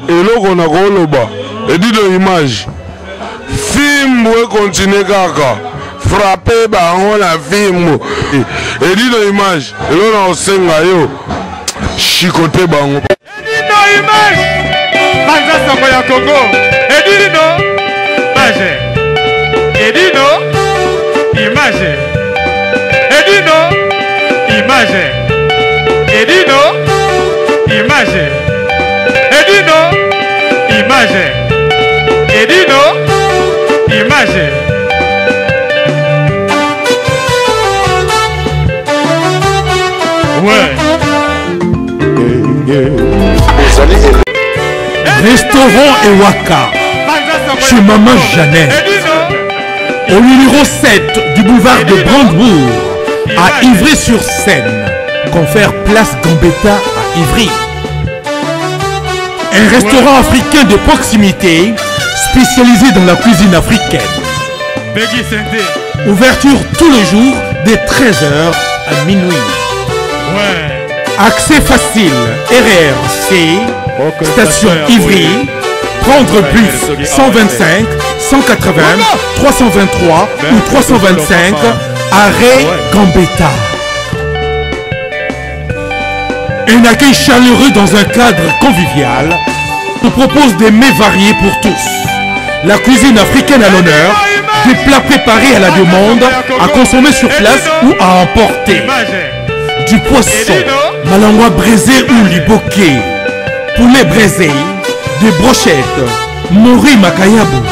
eloko na koloba edino image film we continue kaka frapper bango na film edino image eloko na osenga yo chicoter bango edino image Panza Sango ya Congo edino image edino image edino image edino image edino image edino image ouais Restaurant Ewaka chez Maman Jeannette au numéro 7 du boulevard de Brandebourg à Ivry-sur-Seine. Confère place Gambetta à Ivry. Un restaurant africain de proximité spécialisé dans la cuisine africaine. Ouverture tous les jours dès 13h à minuit. Accès facile, RRC, station Ivry, prendre bus 125, 180, 323 ou 325, arrêt Gambetta. Un accueil chaleureux dans un cadre convivial nous propose des mets variés pour tous. La cuisine africaine à l'honneur, des plats préparés à la demande, à consommer sur place ou à emporter. Du poisson, malangwa braisé ou liboké, poulet braisé, des brochettes, mori makayabu,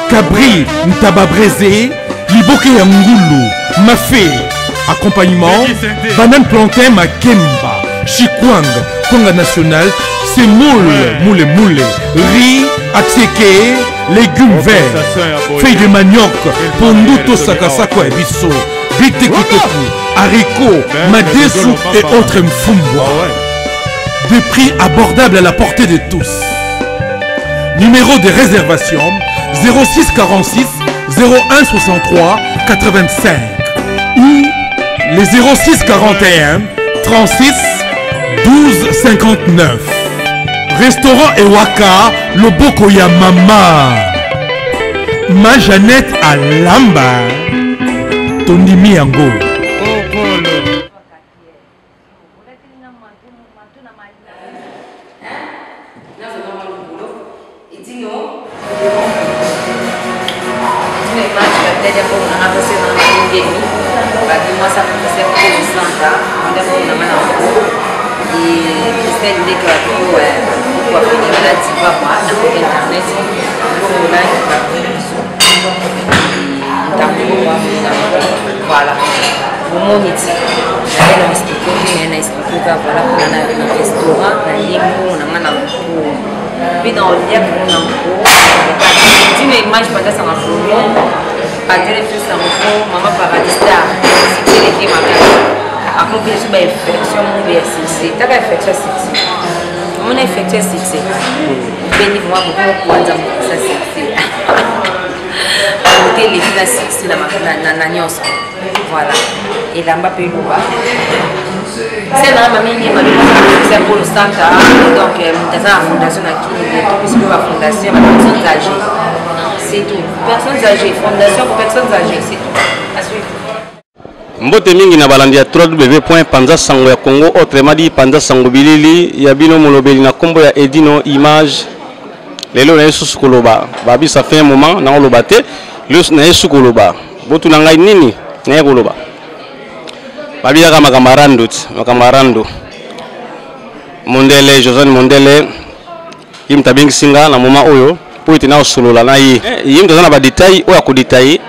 cabri ntaba braisé, liboké ya ngulu, mafé, accompagnement, banane plantain makemba, chikwang, konga national, c'est moule, riz, atseke, légumes verts, feuilles de manioc, ponduto sakasako et bisso, bitekiteku, haricots, madesu et autres mfumbwa. Des prix abordables à la portée de tous. Numéro de réservation 06 46 01 63 85 ou les 06 41 36 12 59. Restaurant Ewaka, Loboko ya Mama. Ma Jeannette à Lamba. Tondimi Yango. Voilà. Pour mon métier, j'allais dans l'expliquer, voilà, on a un restaurant, on a un puis dans le lien, on a un tu m'imagines pas ça en promo, pas de plus en promo, maman paradista, c'est qui est ma carte. Après, je suis infection, c'est ta infection, c'est mon infection, c'est béni-moi beaucoup, moi, ça c'est les classiques c'est la voilà et là m'a payé c'est là ma mini c'est pour le centre donc dans la fondation puisque la fondation personnes âgées c'est tout personnes âgées fondation pour personnes âgées c'est tout à suivre. Mbote mingi na balandi ya www.panza sango ya Congo autrement dit panza sango bilili ya bino molobeli na kombo ya Edino image lelo na yesu koloba babi ça fait un moment na koloba te le na yesu koloba botu na ngai nini na koloba babi ya makambarando mondele Josane mondele yimta bengi singa na moment oyo po itina osolola na yi yimta na ba détail oya ko détailler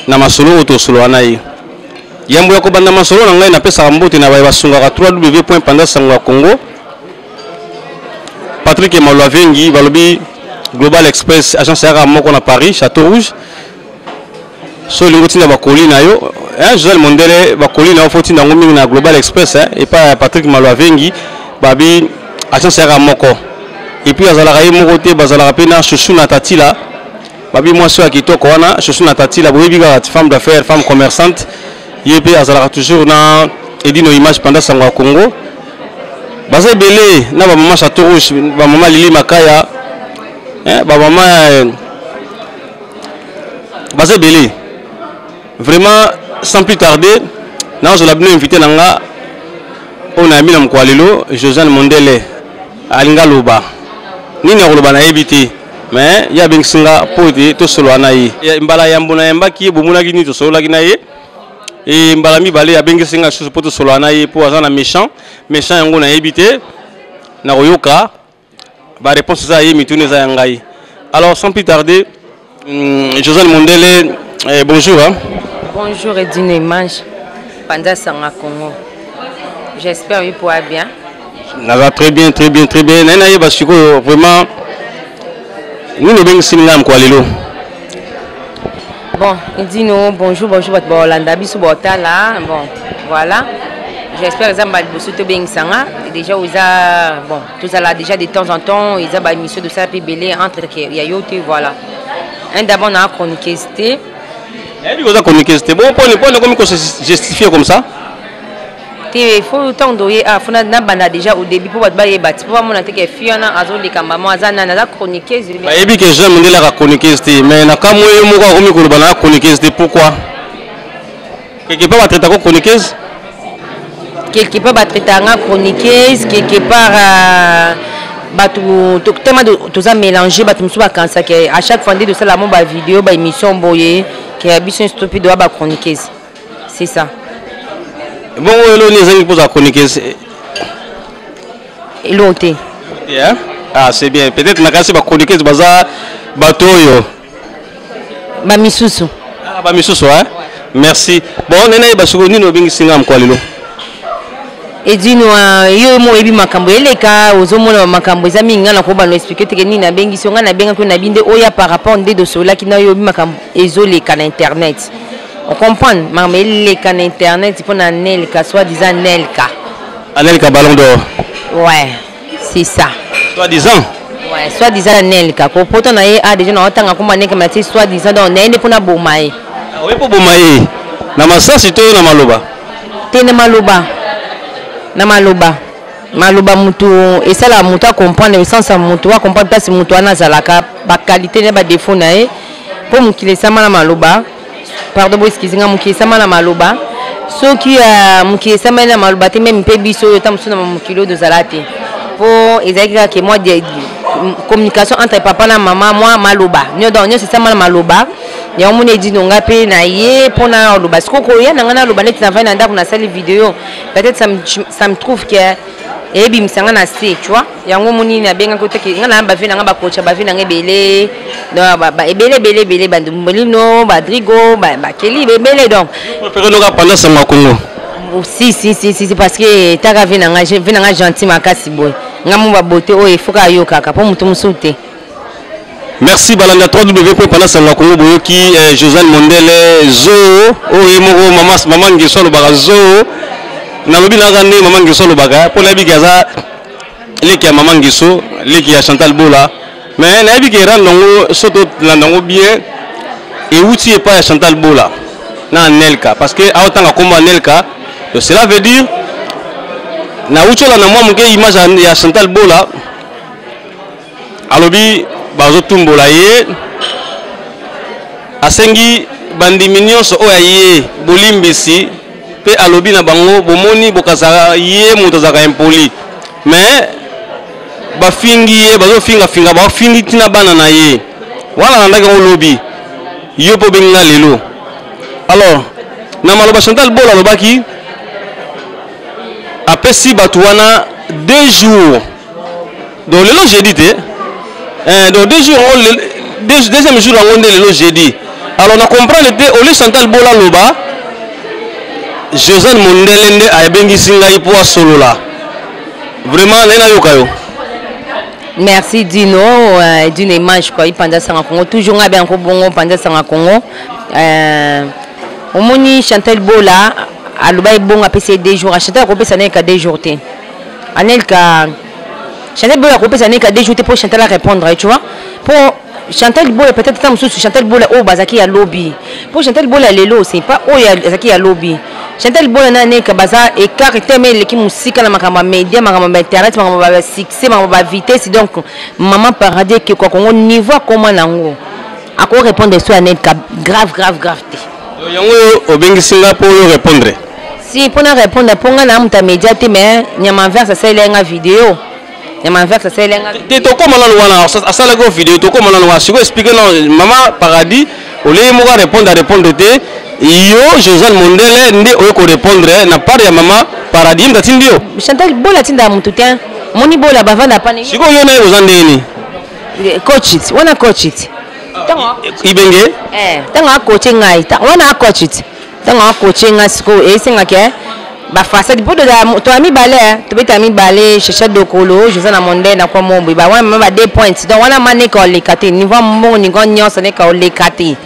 na masolo oto solola na yi yambo ya ko banda masolo na ngai na pesa mbote na ba sunga ka www.pandasango-congo Patrick Malouavengi balobi Global Express agence ya moko na Paris Château Rouge so lingoti na bakoli na yo Joël Mondele bakoli na foti na ngomi na Global Express et pas Patrick Malouavengi babi agence ya moko et puis azala ka moko te bazala pe na chouchou na tatila babi moi so akitoko wana chouchou na tatila boyebi ka femme d'affaires femme commerçante yebe azala toujours na Edino image pendant sango Congo baza belé na ba maman Château Rouge ba maman Lili Makaya ba maman baza belé vraiment sans plus tarder na zo la bino invité nanga on a mis na mkwalelo Josiane Mondele alinga loba nini ya loba na ebité mais ya bengisinga poti to solo na ye mbala yambo na yamba ki bomuna kini to solo kina ye et mbala mi balé ya bengisinga susu poto solo na ye po azana méchant yango na ebité na koyoka ba réponse za ye mitune za yangai. Alors sans plus tarder Josiane Mondele bonjour hein. Bonjour Edine Image Panda Sanga Congo. J'espère que vous pourrez bien. Très bien. Nana yeba siko vraiment nous ne beng singa mkwalelo. Bon, Edino bonjour votre Bolanda bisu botala. Bon, voilà. J'espère que Zamba bosu to beng sanga déjà vous a bon, tout ça là déjà de temps en temps, ils a ba mission de ça belé entre yayote voilà. Un d'abord on a chroniqué c'était et vous a chroniqué c'était bon pour ne comment se justifier comme ça. Il faut autant d'oyer à fond na banda déjà au début pour battre bailler bâti pour mon attaque fiona azo les kambamo azana na chroniquer et bien que j'aime de la chroniquer c'était mais na kamo yo mo ko mi ko bana chroniquer c'était pourquoi quelque part traiter ko chroniquer quelque part battre tanga chroniquer quelque part batu to tema to za mélanger batu musu ba kansa que à chaque fois de ça la mon ba vidéo ba émission boyer qui a biso stupide ba chroniquer c'est ça. Bon, les pour chroniquer. L'autre. Ah, c'est bien. Peut-être que tu chroniquer ce bazar bateau. Bamisusu. Ah, Bamisusu, hein? Merci. Bon, on est là, on est bien singam quoi, Lilo. Et dis-nous, yo mo ebi makambo eleka ozomona makambo ezami ngana ko ba no expliquer te ni na bengi songa na benga ko na binde oya par rapport nde do sola ki na yo makambo ezoleka na internet. On comprend, mais les canaux internet, il faut un Nelka, soi-disant Nelka. Nelka Ballon d'Or. Ouais, c'est ça. Soi-disant. Ouais, soi-disant Nelka. Pour pourtant, on a déjà autant à commander comme tu soi-disant, on est pour na bomaye. Ah oui, pour bomaye. Namasa, c'est toi, namaloba. T'es namaloba. Namaloba. Maloba mutu et ça la mutu à comprendre le sens à mutu à comprendre pas si mutu ana zalaka ba qualité ne ba défaut na e pour mukile sama na maloba. Pardon, excusez-moi, mon qui est sama na maloba. Ceux qui mon qui est sama na maloba, te même pe biso yo tam suna mon kilo de salate. Pour exactement que moi communication entre papa na maman moi maloba. Nyo donc nyo c'est sama na maloba. Ya mon dit nonga pe na ye pour na loba. Ce ko ya na ngana loba net na va na ndako na sali vidéo. Peut-être ça me trouve que et bim sanga na se tu vois yango moni na benga ko teke ngana ba vina ngaba coach ba vina ngebele no ba ebele bandu molino ba drigo ba keli bebele donc préférez nous pendant ça Congo si parce que taka vina nga gentil makasi boy ngamu ba beauté o il faut ka yo kaka pour mutu musute. Merci Balanda 3W pendant ça Congo boyoki Josiane Mondele zo o yemo maman ngisolo ba zo na lobi na gande maman ngiso lo baga pour la bigaza leki ya maman ngiso leki ya Chantal Bola mais na bi ke randongo soto landongo bien et outil est pas Chantal Bola na Nelka parce que autant ka komba Nelka cela veut dire na outil la na moi muke image ya Chantal Bola alobi bazo tumbola ye asengi bandi mignon so oyaye bolimbisi pe alobi na bango bomoni bokazaka ye moto zaka impoli mais bafingi ye bazo finga bafingi tina bana na ye wala na ndaka olobi yo po benga lelo. Alors na maloba Chantal Bola lobaki apesi batu wana 2 jours donc lelo jeudi te donc 2 jours deuxième jour on est lelo jeudi. Alors na comprendre te ole Chantal Bola loba Josiane Mondele nde abengi singa ipo solo là. Vraiment nena yokayo. Merci Dino d'une image quoi pendant ça Congo toujours nga bien ko bongo pendant ça Congo omoni Chantal Bola aloba bonga pese 2 jours Chantal ko pesa neka 2 jours te anelka Chantal Bola ko pesa neka 2 jours te pour Chantal répondre tu vois pour Chantal Bola peut-être tant sous Chantal Bola au bazaki ya lobby. Pour Chantal Bola lelo c'est pas au ya bazaki ya lobby. Chantal Bola na ne ka baza et caractère mais l'équipe musique na makamba média makamba internet makamba succès makamba vitesse donc maman paradis que quoi qu'on niveau comment nango. À quoi répondre sur net grave té. Yango obengi singa pour répondre. Si pour répondre pour nga na muta média te mais nyama verse ça lenga vidéo. Nyama verse ça lenga. Te to comment na wana asala go vidéo to comment na wana siko expliquer non maman paradis au lieu mo répondre te yo Josiane Mondele ndi o ko répondre na part ya maman paradis mta tindio. Chantal Bola tinda mutu te. Moni Bola bavanda pani. Siko yo na ozandeni. Coach it. Wana coach it. Ibenge tanga coaching ngai wana coach it tanga coaching asko esinga ke ba facade pour de to ami balé to beta ami balé chercher dokolo Josiane Mondele na kwa mombo ba wana ba 2 points donc wana mané ko lekate niveau mbongo ni gon nyonso ne ka lekate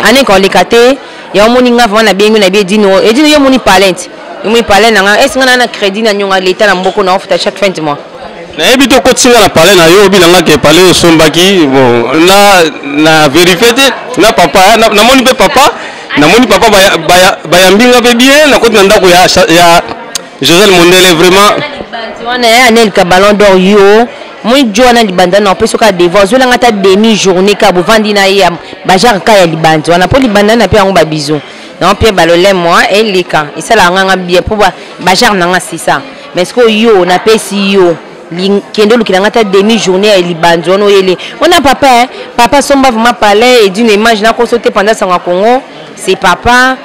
ane ko lekate ya moni nga wana bengu na be dino e dino yo moni talent na nga esinga na crédit na nyonga leta na mboko na ofuta chaque fin de mois. Na ebito ko tsinga na parler na yo bilanga ke parler sombaki bon na vérifier na papa na moni pe papa na moni papa ba mbinga pe bien na koti na ndako ya Josiane Mondele vraiment wana anel ka ballon d'or yo moi jona libanda na peso ka devant zo langa ta demi journée ka bo vandi na ya ba jar ka ya libanda wana po libanda na pe yango ba biso na pe balolé moi et leka isala nganga bien po ba jar na nga c'est ça mais ce que yo na pesi yo kendo lukilanga ta demi journée ya libanzo no yele on a papa somba vraiment parler et d'une image na ko sauter pendant sanga Congo c'est papa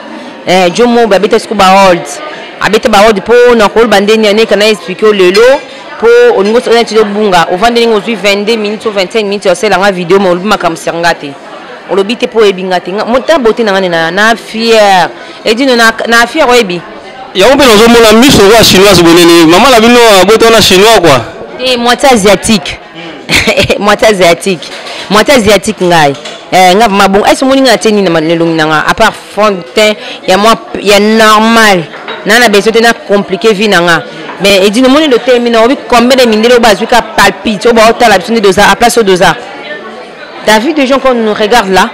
jomo babeta skuba hold abeta ba hold po na ko bandeni ane kana expliquer lelo po oningo so na tilo bunga o vendre ngo 22 minutes ou 25 minutes o sela nga vidéo mo lubima kam sangate o lobite po ebingate mota bote na ngana na fier et d'une na fier oyebi ya on peut nous mona miso wa chinoise bonene maman la bino boto na chinois quoi et moitié asiatique moitié asiatique ngai nga mabon est-ce moni nga teni na lelongi nanga à part fontaine ya moi ya normal nana besoin na compliqué vie nanga mais et dit no moni le termine on combien de minutes bazui ka palpite au ba hôtel la besoin de ça à place au dosa t'as vu des gens qu'on nous regarde là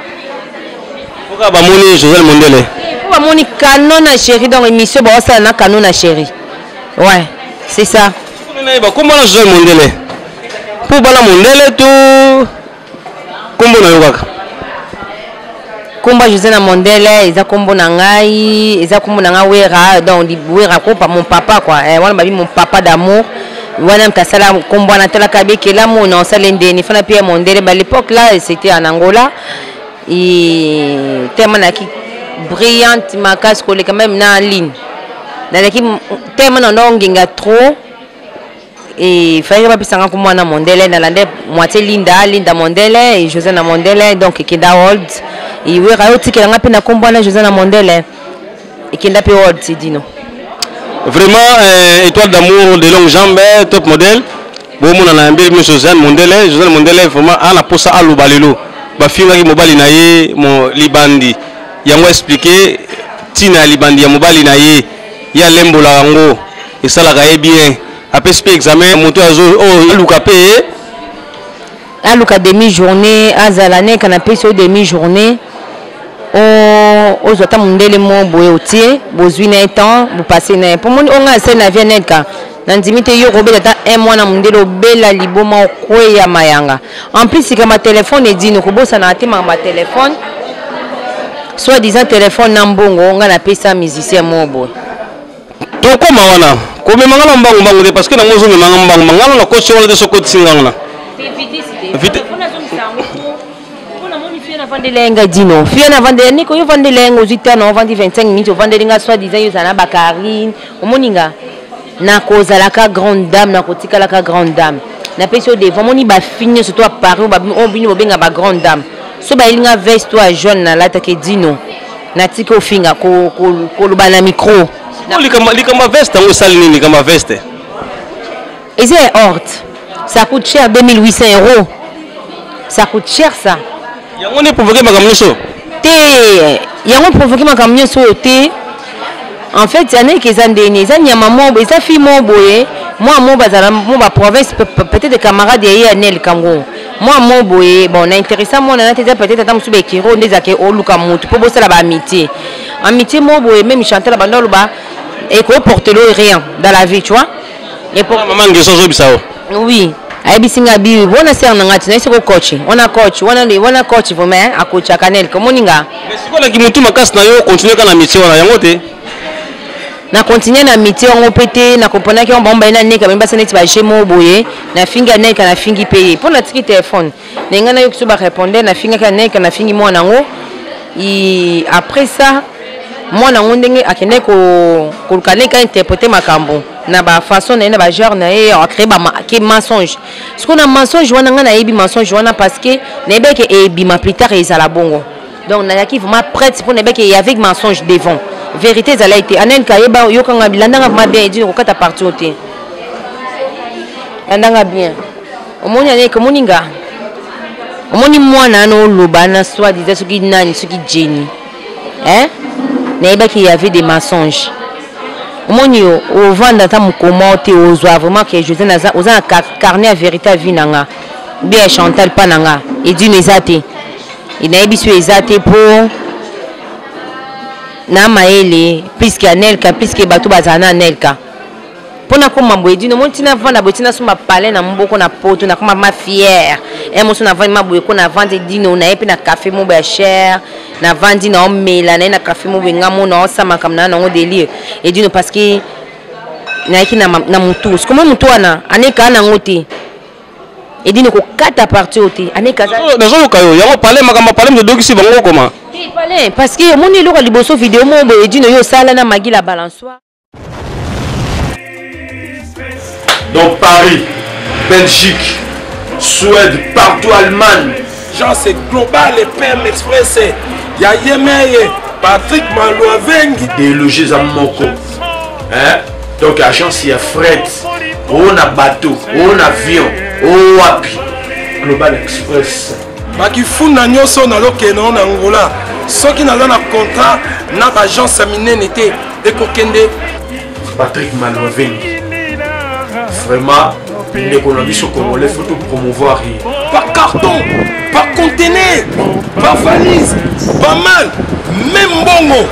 pourquoi ba moni Josiane Mondele pourquoi moni canon na chérie dans émission ba ça na canon na chérie ouais c'est ça. Comment la Josiane Mondele pour bala Mondele tout kombo na yokaka komba Josiane Mondele eza kombo na ngai eza kombo na nga wera donc wera ko pa mon papa quoi wana babi mon papa d'amour wana mkasala kombo na tala kabeke la mo na salende ni fana pia Mondele ba l'époque là c'était en Angola et tellement na qui brillante ma casse collée quand même na en ligne dans l'équipe tellement na nginga trop et il fallait pas pisanga comme moi na Mondele na lande moitié Linda Mondele et Josiane Mondele donc Kenda Hold et oui raoti kelanga pe na kombo na Josiane Mondele et Kenda pe Hold c'est dino vraiment étoile d'amour de longue jambe top modèle bon mon na mbeli mo Josiane Mondele vraiment ana posa alubalelo ba finga ki mobali na ye mo libandi yango expliquer tina libandi ya mobali na ye ya lembola yango esalaka ye bien après ce examen moto azo aluka demi journée azalane canapé sur demi journée aux autres Mondele mo boye otie bozwi na temps vous passez na pour mon on a c'est na vie neka nandimite yo robela ta un mois na Mondele obela liboma okwe ya mayanga en plus c'est que ma téléphone est dit no kobosa na tema ma téléphone soit disant téléphone na mbongo on a pesa musicien mo boye to koma wana ko me mangala mbangu de parce que na ngozo me mangala mbangu na ko solo de soko tsingana vite on a moni fiena vandelenga dino fiena vandele ko yo vandelenga uzita na vandi 25 minutes vandelenga soit disant yo sana bakarine omoninga na koza la ka grande dame na kotika la ka grande dame na peso devant moni ba finir surtout à Paris on bino benga ba grande dame so ba ilinga veste toi jaune na lata ke dino na tiko finga ko lubana micro Likamba veste, on sale ni likamba veste. Et c'est horte. Ça coûte cher, 2800 €. Ça coûte cher ça. Yango ne provoquer ma kamnyoso. Yango provoquer ma kamnyoso te. En fait, il y en a qui sont des nyama mo, et ça fi mo boye. Moi mo bazala mo ba province peut-être des camarades hier Nel Cameroun. moi mo boye bon na intéressant moi na tete peut-être ata musu be kiro ndezake oluka mutu po bosala ba amitié mo boye même chanter la bande ba et ko porter rien dans la vie tu vois et pour maman ngeso bisao oui abisinga bi bona ser na ngati na siko coach on a coach vraiment a coach Kanel comment ninga mais siko na kimutu makasi na yo continuer kana métier wana yango te na continuer na métier on pété na comprendre que on bomba na neka même basa neti ba jemo boye na finga neka na fingi payer pour na tiki téléphone nenga na yo kiso ba répondre na finga ka neka na fingi mo nango et après ça moi na ndenge akene ko kaneka interpréter makambo na ba façon na ba genre na e créer ba mensonge ce qu'on a mensonge wana nga na yebi mensonge wana parce que na ebeke e bima plus tard et la bongo donc na yaki vraiment prête pour na ebeke et avec mensonge devant vérité ça a été anen kayeba yokanga bilandanga ma bien dit ko kata parti oté andanga bien omoni ane ko moninga omoni mwana no lobana soit disait ce qui nani ce qui Jenny hein il y avait des mensonges. Au moment où vendre ta mukomoti aux vraiment que je sais aux un carnet à vérité à vie nanga bien Chantal pananga et d'une exate il n'a pas exate pour na maele puisque Nelka puisque bateau bazana Nelka pour na comme mambo edine mon tina vendre botina suma palais na mboko na poto na comme ma fière et mon na vendre ma boye ko na vendre dino na epi na café mo ba cher na vandi na omela na café mo benga mo na sama comme na ngo délire et dino parce que na ki na mutu comment mutu ana aneka na ngote et dino ko kata parti ote aneka za na zo kayo yango parler makamba parler de dokisi bango comment parler parce que mon ilo ka liboso vidéo mo bo et dino yo sala na magi la balançoire. Donc Paris, Belgique, Suède, partout Allemagne. Genre c'est global et PM Express. Il y a Yemeye, Patrick Malouavengi. Délogés à Moko. Hein? Donc agence il y a fret, on a bateau, on a avion, on a Global Express. Bakifuna nyoso na lokeno na Angola. Ceux qui n'ont pas de contrat, n'a pas agence à miner été et kokende. Patrick Malouavengi. Vraiment, l'économie sur Congolais, il faut tout promouvoir. Par carton, par conteneur, par valise, pas mal, même bongo.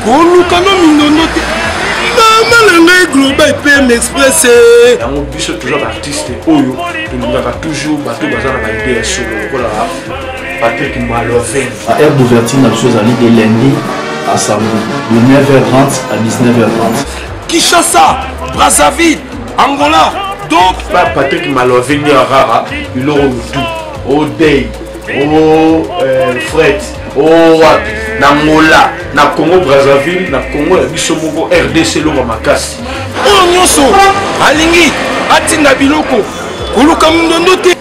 Kolukano minonote. Maman le global PM Express. On bus toujours artiste Oyo, nous avons toujours bateau bazar na idée sur le Patrick Malouavengi. À aire d'ouverture, la chose allait de lundi à samedi, de 9h30 à 19h30. Kinshasa, Brazzaville, Angola, donc Patrick Malouavengi Rara, il aura tout. Au Day, au Fred, au Wapi, na Angola, na Congo Brazzaville, na Congo Bisomoko RDC Loma Makasi. Oh nyoso, Alingi, Atinga Biloko, Koluka Mundonote.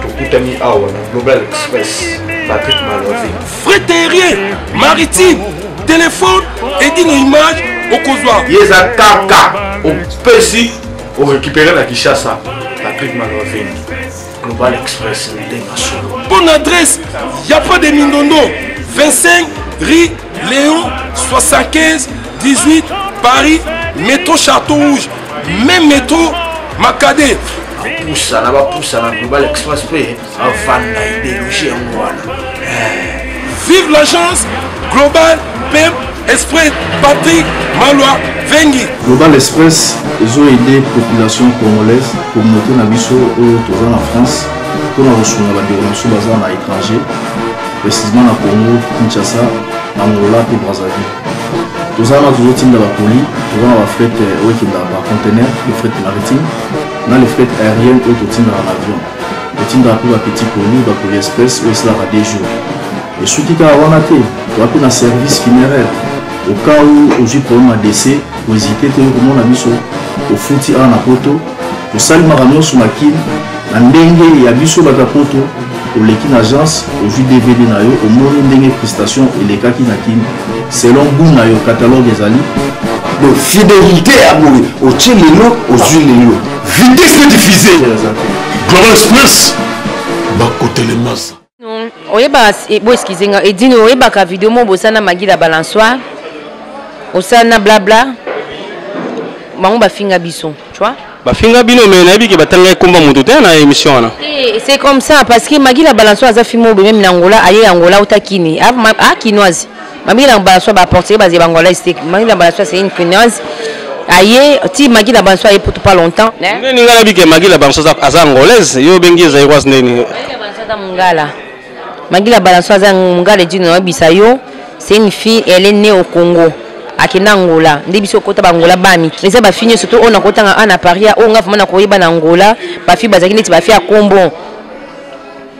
Tokutani Awa, Global Express, Patrick Malouavengi. Frais terrier, maritime, téléphone, et d'une image au Kozwa. Yeza Kaka, au Pessi. On récupère la Kinshasa, Patrick Malouavengi, Global Express, bonne adresse, il n'y a pas de Mindondo, 25 rue Léon, 75 18 Paris, métro Château Rouge, même métro Macadé. Poussa, là bas poussa, la Global Express, avant d'idéologie en voilà. Vive l'agence Global PM Express, Patrick Malouavengi. Global Express, ils ont aidé la population congolaise, communauté Nabiso, en France, pour la reçu la déronation basée à l'étranger, précisément à Congo, Kinshasa, Angola et Brazzaville. Tous en toujours team de la police, tous en la fret au conteneur, le fret maritime, dans les fret aériennes et tout team dans l'avion. Le team de la petit poli, la police express, où cela va des jours. Et ce qui a été, tu as un service funéraire. Au cas où j'ai problème à décès, vous hésitez, comment on a mis au fouti à la poto, au salut maramio sur ma kin, en dengue et à biso bata poto, au l'équipe agence, au jus DVD nayo, au monde dengue prestation et les cas qui nakin, selon goût nayo catalogue des alliés. Donc fidélité à mourir, au tchélélo, aux huiles. Vitesse de diffuser. Global Express, côté les masses. Oyeba excusez-moi et dis nous oyeba ka vidéo mo bosana magi la balançoire osana blabla bango ba finga biso tu vois bafinga bino mais nayebi ke batanga komba moto te na émission wana. C'est comme ça parce que Magui la balance aza filmo même Angola aye Angola utakini a kinoise Magui la balance ba porter basé Angola Magui la balance c'est une kinoise aye ti Magui la balance aye pour pas longtemps nini ngala bi ke Magui la balance aza angolaise yo bengi za ikoise nini Magui la balance aza mungala dino bisayo c'est une fille elle est née au Congo akina Angola ndi biso kota bangola bami eza ba fini surtout on a kota na Paris on nga fama na koyeba na Angola ba fi bazaki neti ba fi a kombo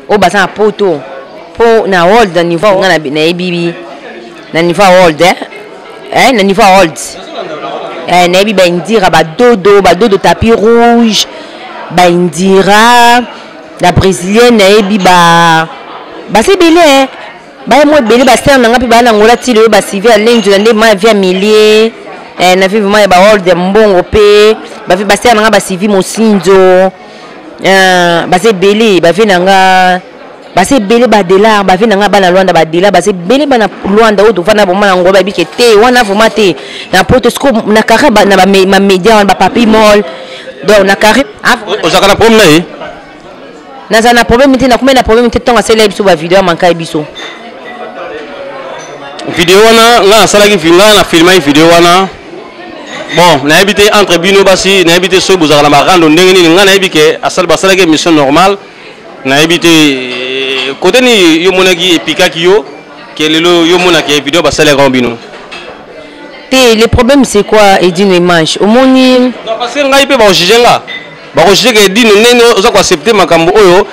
o baza na poto po na hold na niveau nga na ebibi na niveau hold na niveau hold na ebi ba indira ba dodo tapis rouge ba indira la brésilienne na ebi ba c'est belé ba moi belé ba star na ngapi ba na Angola ti le ba civil lenzo na ma via millier na vi vraiment ba hold mbongo pe ba vi ba star na ba civil mosinzo ba c'est belé ba vi na nga ba c'est belé ba dollar ba vi na nga ba na Luanda ba dollar ba c'est belé ba na Luanda o to fana ba na Angola bi ke te wana vraiment te na protoscope na kara ba na ba média ba papi mall donc na kara ozaka na problème na za na problème te na kuma na problème te tonga sele biso ba video manka biso vidéo wana nga asalaki vinga na filma vidéo wana bon na habité entre bino basi na habité so bozaka na marando ndenge nini nga na habité basalaki mission normale na habité côté ni yo monaki epikaki yo kelelo yo monaki vidéo basalaka bino te le problème c'est quoi Edine Image au moni non parce que ngai pe ba ojijenga ba ojijenga Edine nene oza ko accepter makambo oyo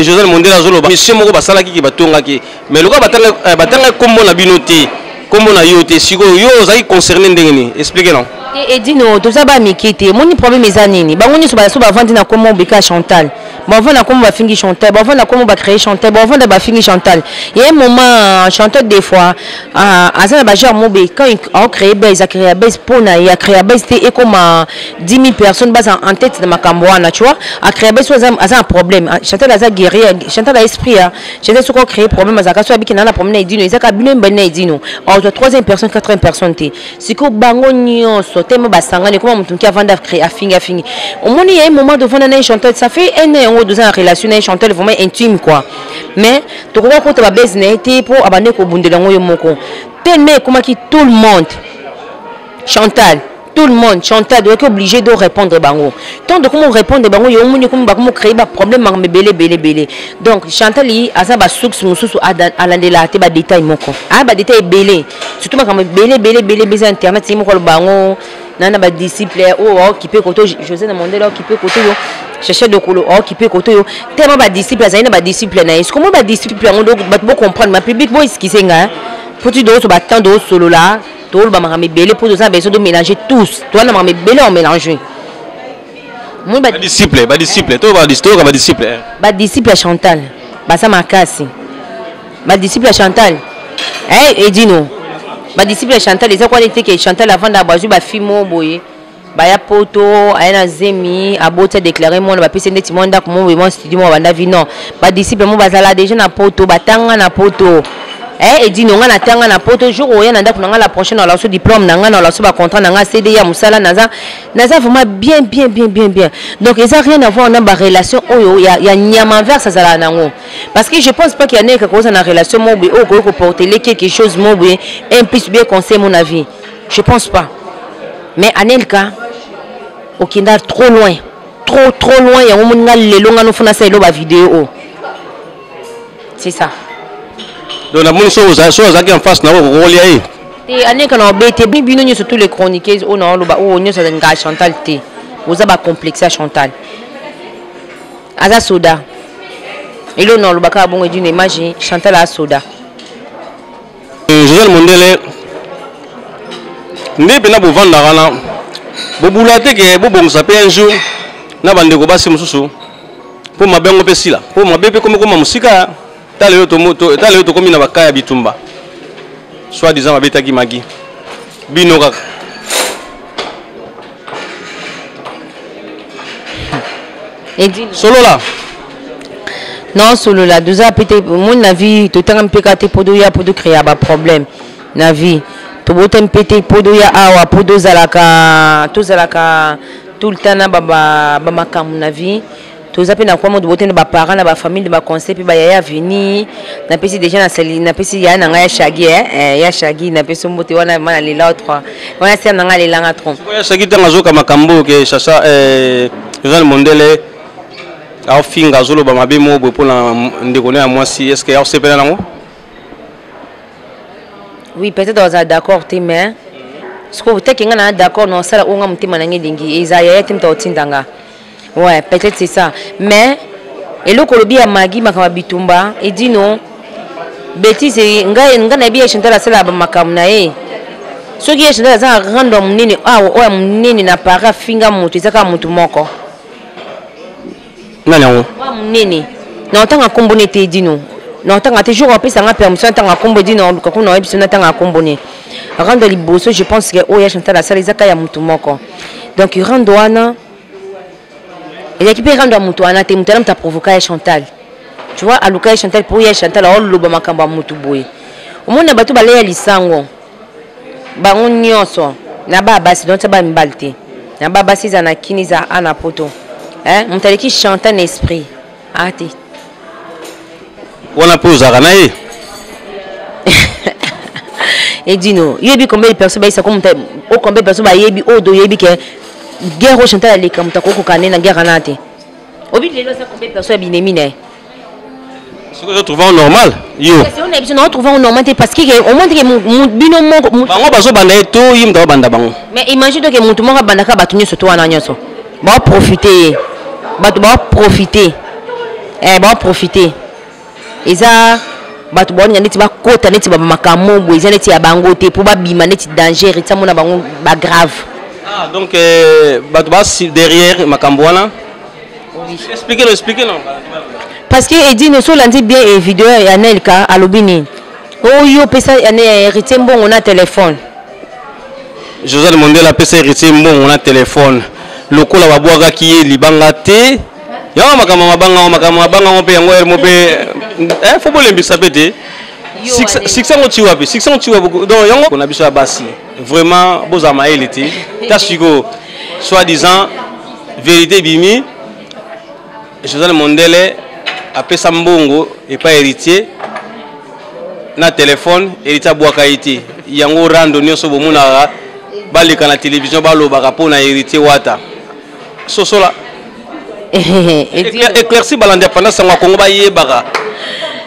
José Mondela Zoloba mission moko basalaki ki batongaki mais loka batanga kombo na bino te kombo na yo te siko yo ozaki concerné ndenge ni expliquez non Edino to zaba mikete moni problème ezanini bango nyoso ba so ba vandi na kombo beka Chantal bon vanda kombo ba fingi Chantal bon vanda kombo ba créer Chantal bon vanda ba fingi Chantal il y a un moment Chantal des fois azana ba genre mobe quand il a créé base a créé base pour na il a créé base et comme 10 000 personnes base en tête de makambo wana tu vois a créé base azana problème Chantal aza guerrier Chantal a esprit Chantal so ko créer problème azaka so abiki na na problème na Edino ezaka bino mbana Edino en troisième personne quatrième personne te siko bango nyonso tellement basangane comment mutu qui avant de créer a fingi au moins il y a un moment de vendre na Chantal ça fait un an ou 2 ans en relation na Chantal vraiment intime quoi mais to ko ko ba base na été pour abandonner ko bundela ngoyo moko tellement comment qui tout le monde Chantal doit être obligé de répondre bango tant de comment répondre bango yo moni comme ba comment créer ba problème mais belé donc Chantal yi asa ba source mususu alandela te ba détail moko ba détail belé surtout comme belé besoin internet yi moko bango nana ba disciple occupé côté José na Mondela occupé côté yo chercher de colo occupé côté yo tellement ba disciple azina ba disciple na est comment ba disciple on doit comprendre ma public boy ce qui senga faut tu dois ba temps de solo là tout ba ma belé pour ça besoin de mélanger tous toi na ma belé on mélanger moi ba disciple to ba disciple Chantal ba ça makasi ba disciple Chantal Edino ba disciple Chantal les quoi était que Chantal avant d'abazu ba fimo boye ba ya poto ayana zemi abota déclarer moi ba pese ndeti monda ko mo studio mo banda vi non ba disciple mo bazala déjà na poto batanga na poto Edino nga na tanga na poto jour oya na ndako nga la prochaine on la so diplôme nga na la so ba contrat nga CD ya musala naza vraiment bien donc ça rien à voir na ba relation oyo ya nyama vers ça la nango parce que je pense pas qu'il y a quelque chose na relation mobi o ko porter quelque chose mobi un plus bien conseil mon avis je pense pas mais Anelka au kinda trop loin ya mo nga lelo nga no fona sa elo ba vidéo c'est ça. Donc la monde chose en face na ko kolia yi et Anelka na bete bino nyo surtout les chroniqueuses on a loba o nyo sa nga Chantal te oza ba complexe Chantal aza soda et là non loba ka bongo d'une image Chantal a soda José Mondele ndebe na bovanda wana bobula te ke bobongisa pe un jour na bande ko basi mususu po mabengo pe sila po mabepe comme musika tale to komi na bakaya bitumba soit disant mabetaki magi bino kaka solo là non solo là deux ans peut-être mon avis tout temps pécaté pour de créer un problème na vie to botem pété pour ya awa pour zalaka tout le temps na bamakambo na vie toza pe na kwa moto bote na ba parents na ba famille de ba conseil pe ba ya venir na pesi déjà na sali na pesi ya na ya shagi ya shagi na pesi mbote wana mana le l'autre wana c'est na ngale langa tron ya shagi tanga zoka makambo ke chacha Josal Mondele a finga zolo ba mabe mo bo pona ndekone ya mwasi est-ce que ya sepela nango oui peut-être dans d'accord mais ce que vous êtes d'accord non ça on a monté manangi dingi Isaïe timta otindanga ouais peut-être c'est ça mais et le kolobi ya magi makama bitumba et dit non bêtise nga na biya chantala sala ba makamna ce qui est chantala za random nini o nini na para finga mutu izaka mutu moko nani ngo nini na otanga kombone te dit non non tanga te jour après ça nga permission tanga kombo dit non ko na ebiso na tanga kombone rendre liboso je pense que oya chantala sala izaka ya mutu moko donc rendre wana et qui peut rendre mutu wana te mutu t'a provoqué Chantal tu vois aluka Chantal pour ya Chantal o loba makamba mutu boye omona bato baleya lisango bango nyonso na babasi donc ba mbalte na babasi za na kini za ana poto mutu qui chante en esprit ate wana poza kana et dino yebi combien de personnes ba isa comme o combien de personnes ba yebi o do yebi que guerre au Chantal les comme ta ko kané na guerre nate obi lelo ça combien de personnes binemine ce que je trouve normal yo c'est on a besoin de trouver normal parce que au moins que mon bino bango bazo banda to yimda banda bango mais imagine que mon tout monde banda ka batu nyoso to wana nyoso ba profiter batu ba profiter ba profiter eza batu ba nya neti ba kota neti ba makamo bo eza neti ya bango te pour ba bima neti danger eta mona bango ba grave ah donc batu ba derrière makambo wana expliquez non parce que Eddie ne soit lundi bien et vidéo et Anelka à l'obini oh yo pesa héritier bon on a téléphone Josal Mondele pesa héritier bon on a téléphone lokola babwaga ki libanga te ya makama mo pe yango mo pe faut bolembisa pete 600 ti wapi 600 ti wapi donc yango on a biso basi vraiment bozama elité tasiko soi-disant vérité bimi Josal Mondele après Sambongo et pas héritier na téléphone héritier boaka été yango rando nyoso bomuna balika na télévision baloba rapport na héritier wata sosola éclairci l'indépendance en Congo ba yebaka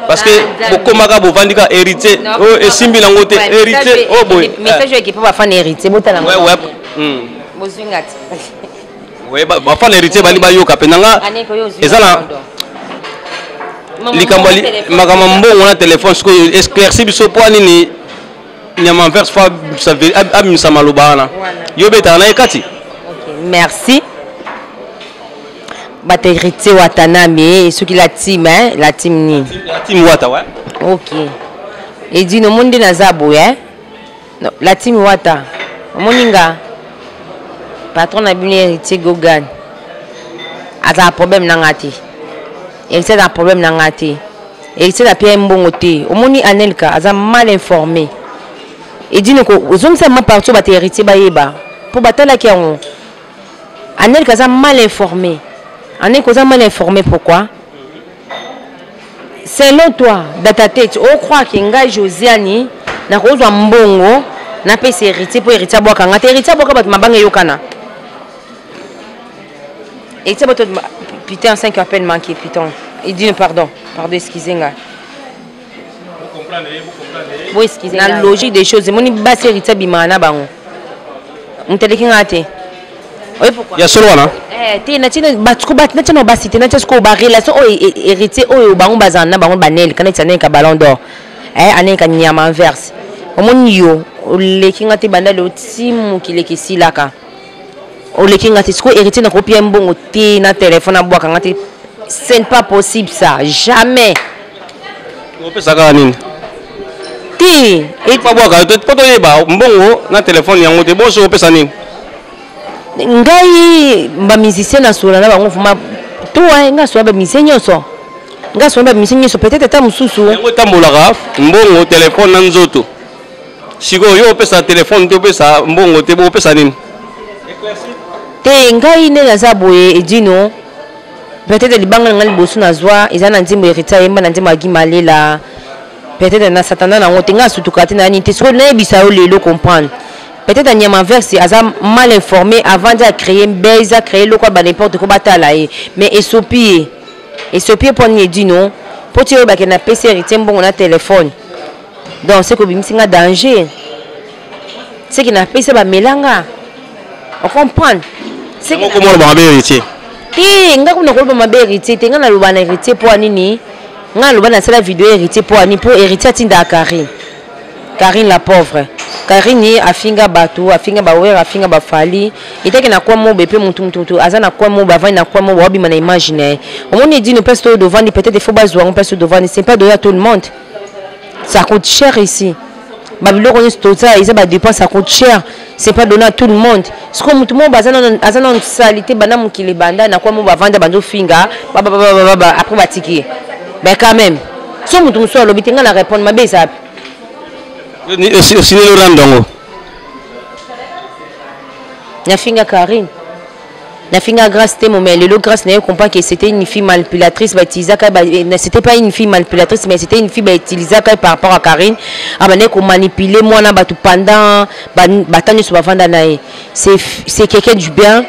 parce que bokomaka bovandika héritier oh esimbi nango te héritier oh boy message qui peut pas fan héritier botala ouais bozingati ouais ba fan héritier bali ba yoka penanga ezala likambali makama mbongo na téléphone siko éclairci biso po nini nyama verse fa sa amisa malobana yo beta na ekati OK merci bata héritier watanami ce qui la team ni la team wata ouais OK et dit no monde na zabo no la team wata moninga patron na bini héritier Gogan ata problème na ngati et c'est un problème na ngati et c'est la pierre mbongo te omoni Anelka aza mal informé et dit ko ozomsa ma partout ba héritier ba yeba pour batala ki on Anelka aza mal informé Anelka aza mal informé pourquoi selon toi dans ta tête on croit que nga Josiani na kozwa mbongo na pesa héritier pour héritier boka ngati héritier boka bat mabanga yokana et c'est votre putain 5 heures peine manqué putain il dit pardon excusez-moi vous comprenez excusez la logique des choses moni basi héritier bimana bango mteleki ngate oui pourquoi ya solo wana te na tina batko bat na tina basi te na tsko ba relation o héritier o bango bazana bango banel kana tsana ka ballon d'or aneka nyama inverse omoni yo leki ngate bandalo timu kileki silaka o leki ngate tsko héritier na kopia mbongo te na téléphone na bwaka ngate c'est pas possible ça jamais on peut ça nini ti et pas bwaka poto yeba mbongo na téléphone yango te boso on peut ça nini ngai ba musicien na sola na bango fuma to nga so ba musicien nyonso nga so ba musicien nyonso peut-être ta mususu yango tambolaka mbongo téléphone na nzoto siko yo pesa téléphone to pesa mbongo te bo pesa nini te ngai ne naza boye edino peut-être libanga ngali bosu na zwa ezana ndimbo héritier yemba na ndimbo agimalela peut-être na satana na ngote nga sutuka te na ni te so na bisa yo lelo comprendre peut-être nyama verse aza mal informé avant de créer base à créer le quoi ba n'importe quoi batala mais esopie pour ni edino pour tu ba ke na PC héritier mbongo na téléphone donc c'est que bimisinga danger c'est qui na PC ba melanga on comprend c'est comment ba be héritier ti nga kuna ko ba be héritier te nga na loba na héritier pour nini nga loba na sala vidéo héritier pour ani pour héritier tinda Karine la pauvre Karine afinga batu afinga bawera afinga bafali iteke na kwa mo bepe mutu azana kwa mo bavani na kwa mo wabi mana imaginer on dit ne peut se devant peut-être il faut bazwa on peut se devant c'est pas donné à tout le monde ça coûte cher ici babilo ko stota isa ba dépense ça coûte cher c'est pas donné à tout le monde ce que mutu mo azana salité bana mukile banda na kwa mo bavanda bando finga après batiki mais quand même so mutu so lo bitenga na répondre mabe ça aussi le randongo Nafinga Karine Nafinga grâce c'était mon mais le grâce n'a comprend que c'était une fille manipulatrice c'était pas une fille manipulatrice mais c'était une fille utilisée par rapport à Karine abane ko manipuler moi na batu pendant batani sur bavanda nae c'est quelqu'un du bien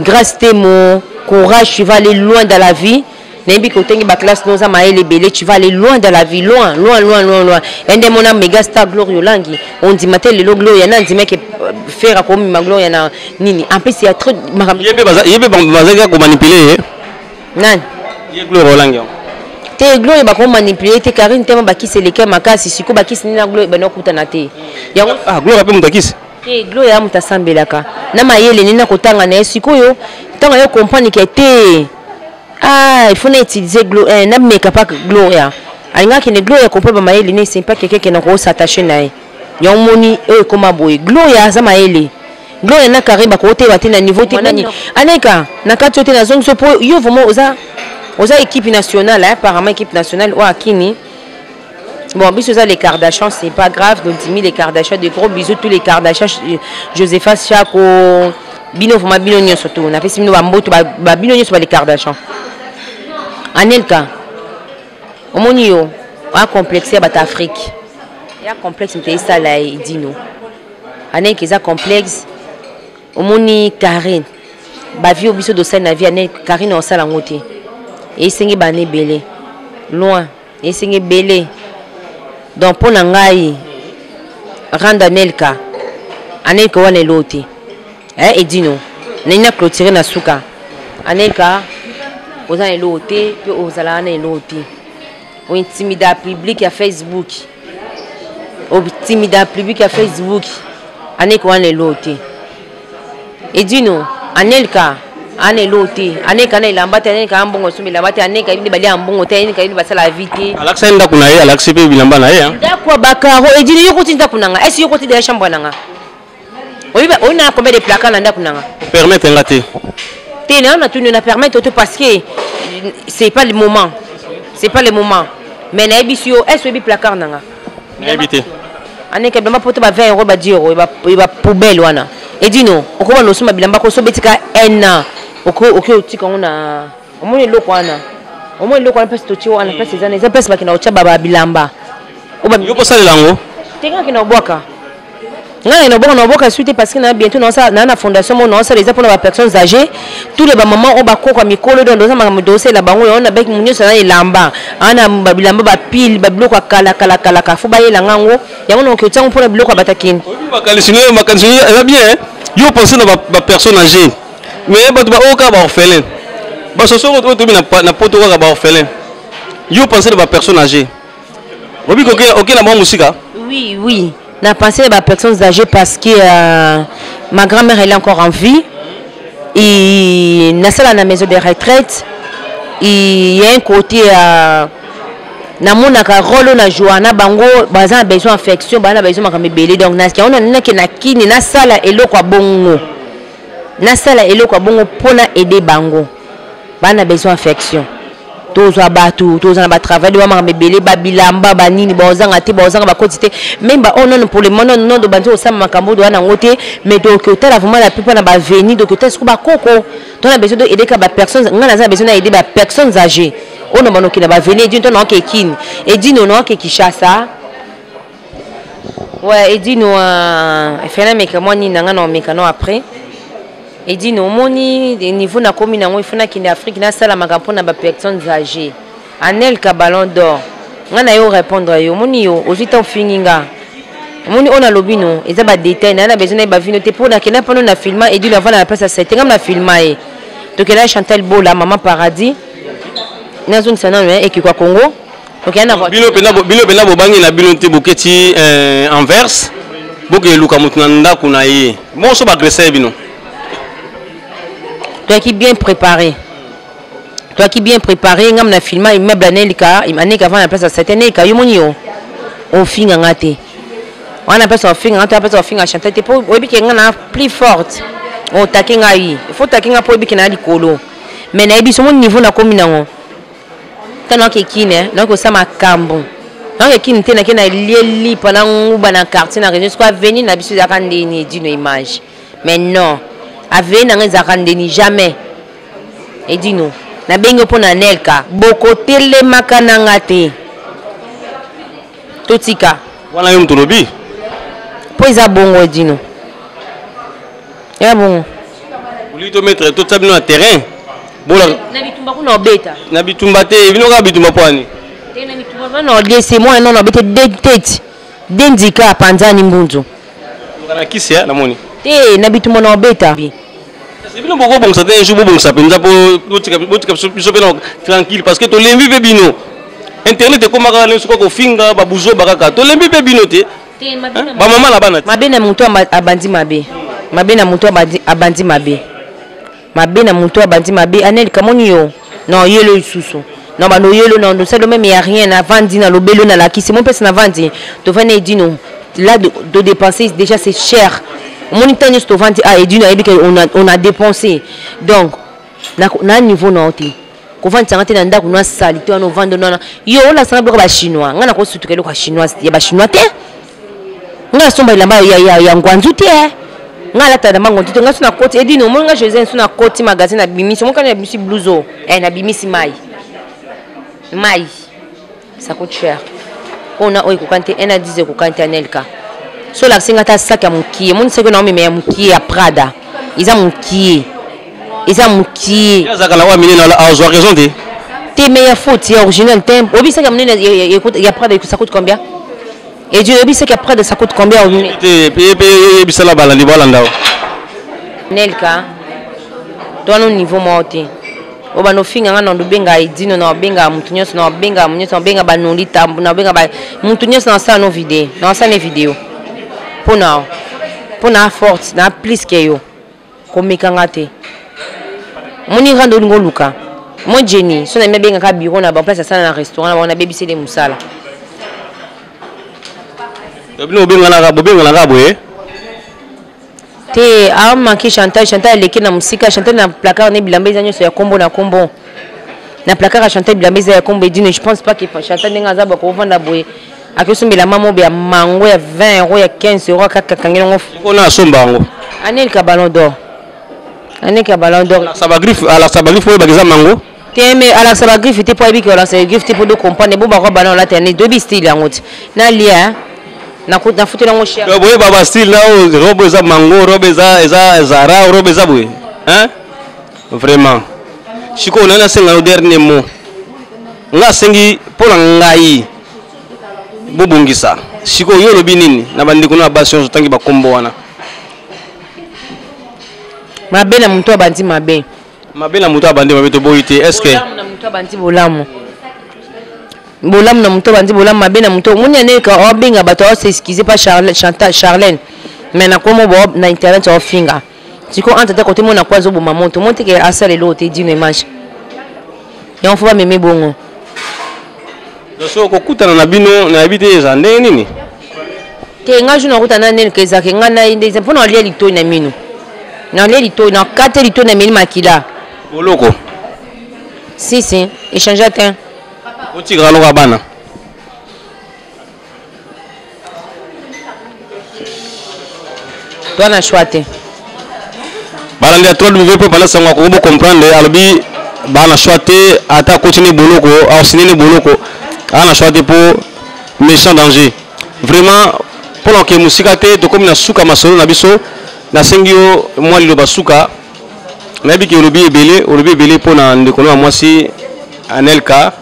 grâce c'était mon courage tu vas aller loin dans la vie. Nembi kotengi ba classe noza maele belé tu vas aller loin dans la vie loin ende mona méga star Gloria Langi on dit matel le Gloria na dit mec faire comme ma Gloria na nini en plus il y a trop yebe bazaka ko manipuler nan ye Gloria Langi te Gloria ba ko manipuler te Karine tema ba kisi leke makasi siko ba kisi na Gloria ba no kutana te yango Gloria pe mutakisi te Gloria mutasambelaka na mayele nina kotanga na siko yo tanga yo comprendre que te il faut utiliser n'a make pas Gloria alinga qui ne Gloria comprend ba maeli c'est pas quelqu'un qui n'a s'attacher nae yon moni comme boy Gloria za maeli Gloria na kariba ko te batina niveau te nani aneka na kati te na zone so po yo vraiment oza équipe nationale apparemment équipe nationale ou akini bon biso za les Kardashians c'est pas grave donc 10 000 les Kardashians de gros bisous tous les Kardashians Josepha Chako bino vraiment bino nyonso to na pesi bino ba mboto ba bino nyonso ba les Kardashians Anelka omoni yo a complexe bat Afrique ya complexe mte ça là dino Anelka za complexe omoni Karine ba vie obiso do sa na vie Anelka Karine on sala ngote et sengi bané belé loin et sengi belé donc pour ngai rendre Anelka wana lote et dino nina clôturer na suka Anelka aux ans élotés puis aux alana élotés au intimida public à Facebook au intimida public à Facebook Anelka wana élotés et dino Anelka ane élotés Anelka na ilambata Anelka ambongo sumi ilambata Anelka ibili bali ambongo te Anelka ibili basala vite Alexa nda kuna ye Alexa pe bilamba na ye hein d'accord bakaro et dino yoko tinda kunanga est-ce yoko tinda chambre nanga oyiba ona combien de placards nanda kunanga permettre ngate on a tout nous permettre parce que c'est pas le moment mais na ebisio est-ce que placard nanga na ebité aneka bamba poto ba 20 € ba 10 € ba poubelle wana et dino okoba no suma bilamba ko so betika ena oko tika ona omoni loko wana pese to chiwa wana pese zana za pese bakina ocha baba bilamba oba yo sala lango tenga kina obwaka ngana ino boka suite parce que na bientôt na fondation mon ça les pour les personnes âgées tous les mamans on ba ko mikolo do ndo sama dossier la bango on avec munyo sana ilamba ana babilamba ba pile ba biloko kala fu ba yela ngango yango no ke tsango pour la biloko batakini makanisi va bien yo penser na ba personne âgée mais ba oka ba orphelin ba so so to na poto ka ba orphelin yo penser na ba personne âgée obi ko na ba musika oui n'a pensé à personnes âgées parce que ma grand-mère elle est encore en vie et n'a ça la maison de retraite il y a un côté na mona ka rolo na joana bango baza besoin affection bana besoin makame belé donc na on a na kini na sala eloko bongo pona aider bango bana besoin affection tozwa bato tozana ba travail de mama mebele ba bilamba ba nini ba ozanga te ba ozanga ba quantité même ba on non pour le moment non de banzo osama makambo do wana ngote mais donc la vraiment la plupart na ba venir donc est-ce que ba koko on a besoin de aider ka ba personnes ngana za besoin d'aider ba personnes âgées on a banoki na ba venir dit on a ke kin et dit non ke Kinshasa ouais et dit nous fait na meka ni nanga na meka no après et dit non moni niveau na komi na ngo ifuna kinde Afrique na sala makampo na ba personnes âgées anel ka ballon d'or ngana yo répondre yo moni yo ozita finginga moni on a lobino eza ba détail na besoin ba vino te pour na kena pendant na filma et dit la voilà la place à 7 ngam na filma e donc là Chantal Bola maman paradis na zone sana et qui quoi Congo donc yana bino pena bobangi na bino te boketi Anvers boke luka mutuna ndako na ye bon so ba agresser bino. Toi qui bien préparé. Toi qui bien préparé, ngam na filma immeuble anelika, imaneka avant la place à cette année ka yomoni yo. On finga ngate. On appelle ça finga ngate, appelle ça finga chanter te pour obi ke ngana plus forte. On takinga yi. Il faut takinga pour obi ke na likolo. Mais na ebiso mon niveau na komi nango. Tano ke kine, na ko sama kambo. Na ke kine te na ke na lieli pendant uba na quartier na région soit venir na biso ya kande ni dino image. Mais non. Avec n'a rien jamais et dit nous na bengo pona nelka boko tele makana ngate totika wana yo mtolobi po iza bongo dit nous ya bongo ulito mettre tout ça na terrain bola na bitumba kuna obeta na bitumba te bino ka bitumba poani te na bitumba non laissez moi non obeta de tête dendika panzani mbunzo kana kisia na moni te na bitumba na obeta bino boko bon ça un jour bon ça penza po botika biso pena tranquille parce que to lembi pe bino internet ko maka le soko ko finga ba buzo bakaka to lembi pe bino te ba mama la bana mabe na muto abandi mabe mabe na muto abandi mabe mabe na muto abandi mabe anel kamoni yo non yelo isusu non ba no yelo non ça le même il y a rien avant dit na lobelo na la qui c'est mon personne avant dit to venir dit non là de dépenser déjà c'est cher. Mon intérêt est vendre à Edina et on a dépensé donc na niveau noté ko vendre tangate na ndako na salite on vendre na yo la sana boko ba chinois ngana ko sutukelo kwa chinois ya ba chinois te ngana somba ilamba ya ngwanzu te ngala ta na mango te ngana suna koti Edina mo ngana José suna koti magazine na bimisi mo kana na bimisi blouson na bimisi mai ça coûte cher on a ko kante ena 10 ko kante anelka. So la singa ta sac ya mukie mon seko na meme ya mukie ya Prada iza mukie ya zakala wa mine na a raison de te meilleure faute ya original temp obi sac ya mine ya Prada ça coûte combien et Dieu obi sac ya Prada ça coûte combien te bisala bala ndi bala ndao nelka dono niveau monté oba no finga ngana ndo benga idino na benga mutunyoso na benga munyoso na benga banolita na benga ba mutunyoso na sa no vidéo Pona forte na plus que yo komekanga te moni rando ngo luka mo Jenny so na mebenga ka bureau na ba place sana na restaurant na baby c'est des musala bino benga na ga boye te a manqué Chantal leki na musika Chantal na placard ne bilamba zanyo so ya kombo na kombo na placard Chantal bilamba ya kombo dine je pense pas que Chantal nga za ba ko vanda boye akosomela mama obe ya mango ya 20 euros ya 15 euros kaka kangelo ngo on a sombango anel ka ballon d'or la sabagriffe oyo bageza mango te mais ala sabagriffe te po ebiki ala sabagriffe te po do comprendre bo ba ko ballon la tene do bi style yango na lia na futela ngo cher boye baba style na robe za mango robe za zara robe za boye hein vraiment chiko na senga no dernier mot nga sengi pola ngai bobungisa siko yo lobi nini na bandiko na bastion tangi bakombo wana mabe na muto abandi mabe to boyite est-ce que na muto abandi bolamu na muto abandi bolamu mabe na muto muni aneka obenga bato o s'excuser pas Charlène mais na komo bo na internet o finga siko anta côté mona kwazo bo mamonto monte ke asale lo te dino image et on faut pas meme bongo. So kokutana na bino na habite za ndenge nini te nga juna kutana nene keza ke nga na inde mpona olia litoi na mino na olia litoi na kate litoi na mini makila boloko Si, échange à terre. Au tigre, alors, Abana. Toi, on a choisi. Balandi à 3 W pour parler ça, on va comprendre. Albi, on a choisi à ta continuer boloko, à osciller boloko. On a choisi pour méchant danger. Vraiment, pour que musique a été, comme na souka masolo na biso, na sengio moi le basuka. Na bi ki olobi ebele pour na ndekolo à moi si Anelka.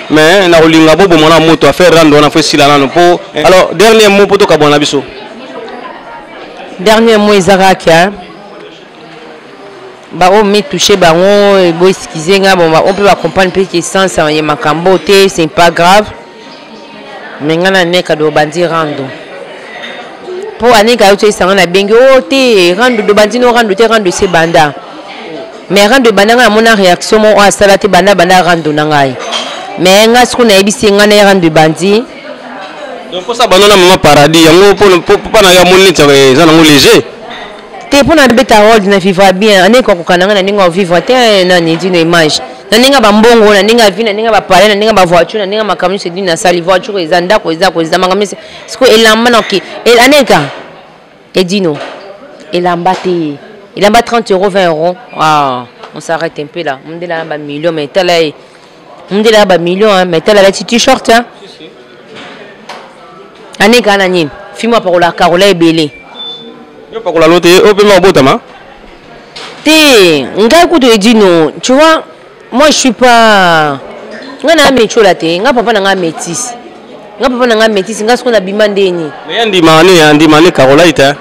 Mais na olinga bobo mona moto a faire rendre on a fait silana no po. Alors dernier mot pour to ka bona biso. Dernier mot Izarakia. Bah on met touché bah on bon excuser nga bon on peut accompagner peut que sans ça y makambo te c'est pas grave. Mais ngana neka do bandi rando. Pour aneka uti ça na bengi o te rando do bandi no rando te rando se banda. Mais rando banda nga mona réaction mo a salate banda rando na ngai. Mais nga ce qu'on a ebisi nga na rando bandi. Donc pour ça banana maman paradis yango pour pas na ya moni ça ça na léger. Te pour na beta hold na vivre bien aneka ko kananga na ninga vivre te na ni dino image. Na ninga ba mbongo na ninga vina ninga ba pale na ninga ba voiture na ninga makamuni se dina sali voiture ezanda ko makamuni siko elamba noki el aneka edino elamba te elamba 30 €, 20 €. Ah, on s'arrête un peu là. On dit là ba million mais tala on dit là ba million hein mais tala la t-shirt hein. Aneka na nini fimo pa la Carola ebele. Yo pas la lote au peu mabotama. Te ngai ko to edino tu vois. Moi je suis pas ngana mécho la te nga papa nga métis nga papa nga métis nga siko na bimandeni mais andi mane Carola ita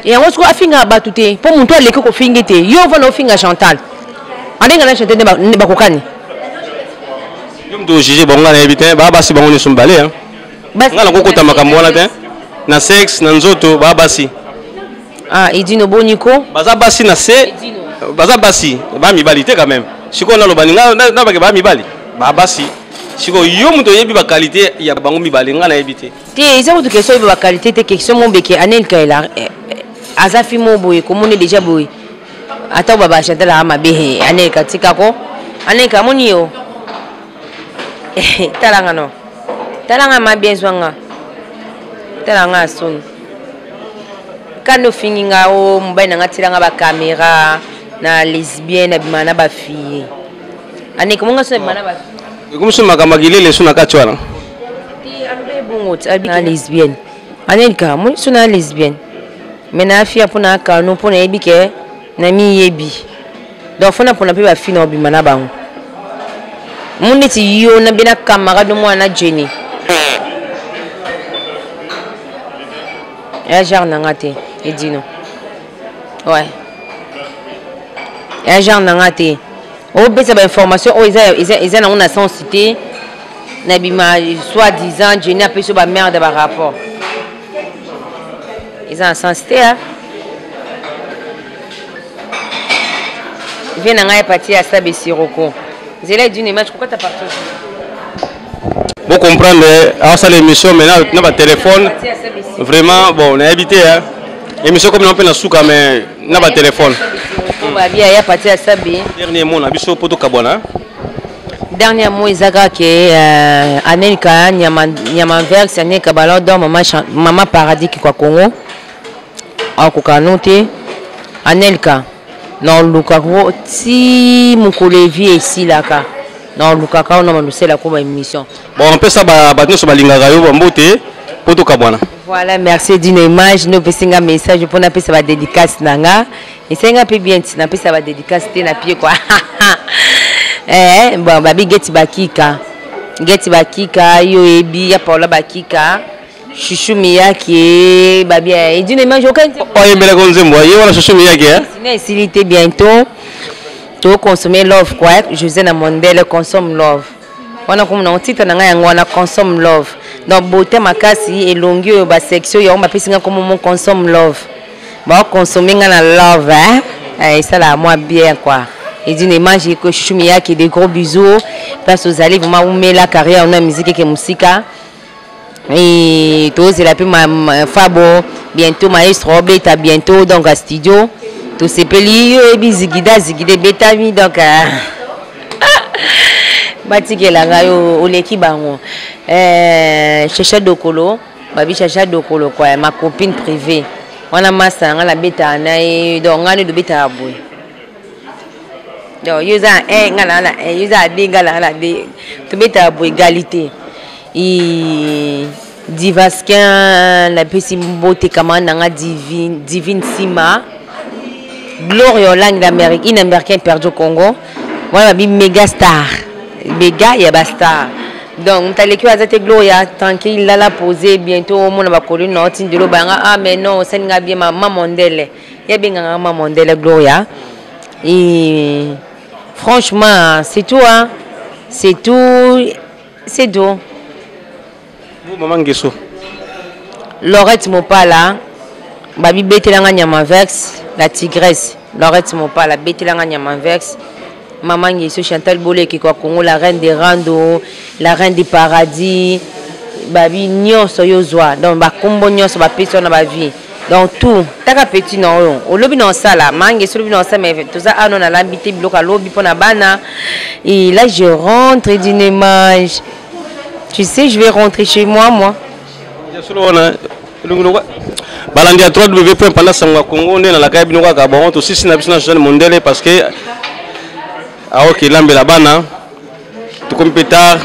et ngo siko afinga batute po muntu aleke ko fingi te yo vona ofinga Chantal alinga na Chantal ne bakokani yo mto juger bonga na ebite ba basi bango ne sumbale hein ngala ko kota makambo wana te na sexe na nzoto ba basi ah idino boniko baza basi na se baza basi ba mibalite quand même. Siko na lobani na ba ke ba mibali ba basi siko yo muto yebi ba qualité ya bango mibali nga na yebite te isa ko to question ba qualité te question mon beke Anelka ela azafi mo boye ko moni déjà boye ata baba Chantal ama be Anelka tika ko Anelka moni yo talanga ma bien zwanga talanga son kando finginga o mbaina ngatilanga ba camera na lesbienne na bimana ba fille aneka monga so bimana ba fille comme so makamagilele so na katwala ti ambe bongo na lesbienne aneka mo so na lesbienne mais na fille pona ka no pona ebike na mi yebi donc fona pona pe ba fille na bimana ba mon ti yo na bina camarade mo na Jenny ya jar na ngate edino ouais un genre n'angate au besa ba information o ils na on sans cité na bima soit disant Jenny a peso ba merde ba rapport ils ont sans cité hein vient na parti à ça besiroko zela d'une image pourquoi t'as parti bon comprendre à ça l'émission maintenant na ba téléphone vraiment bon on a habité hein émission comme on peut na souka mais na ba téléphone. Ya parti à Sabi. Dernier mot na biso poto kabona. Dernier mot Isaga que Anelka nyama verse Anelka ballon d'or maman paradis qui quoi Congo. En kokanote Anelka non Lukako ti mukolevi ici là ka. Non Lukaka on a lancé la comme émission. Bon on peut ça ba so balinga yo mbote poto kabona. Voilà, merci d'une image. Nous faisons un message pour nous faire dédicace nanga. Et c'est un peu bien, tu n'as pas ça dédicace na pied quoi. Bon, babi get bakika yo ebi ya Paula bakika. Chouchou Miyake babi et d'une image aucun. Oh yembela konzembo, ye wala chouchou Miyake hein. Sinon s'il bientôt to consommer love quoi. José na Mondele consomme love. On a comme un titre on consomme love. Donc beauté makasi et longue ba section ya on m'a pissé comme on consomme love. Ba consommer na love hein. Et ça là moi bien quoi. Et d'une image que Chouchou Miyake des gros bisous parce que vous allez vraiment où la carrière on a musique que musique et tous c'est la plus Fabo bientôt maestro beta bientôt donc à studio tout c'est peli et bizigida zigide beta mi donc batikela ngai oleki bango Chacha Dokolo babi Chacha Dokolo quoi ma copine privée wana masa nga la beta na donc ngani do beta boy donc yuza ngala la yuza dinga la de to beta boy égalité et Divasquin la pesimbote kama nanga divine Sima Gloria langue d'Amérique une américaine perdu au Congo voilà babi méga star méga ya basta donc t'as l'équipe azate Gloria tranquille là la poser bientôt mon va coller note de lo banga ah mais non ça nga bien maman mondele ya bien maman mondele Gloria et franchement c'est tout hein c'est tout maman Ngeso Laurette Mopala babi betelanga nyama vex la tigresse Laurette Mopala betelanga nyama vex maman Ngeso Chantal Bolé qui quoi Congo la reine des randos la reine des paradis babi nyonso yozwa donc ba kombo nyonso ba peso na ba vie donc tout taka petit non o lobi non ça là mange sur lobi non ça mais tout ça ah non na l'habité bloka lobi pona bana et là je rentre d'une image tu sais je vais rentrer chez moi balandi à 3W pendant sangwa Congo ndé na la kabi noka ka bon to sisi na biso na jeune mondele parce que ok lambe la bana to comme pétard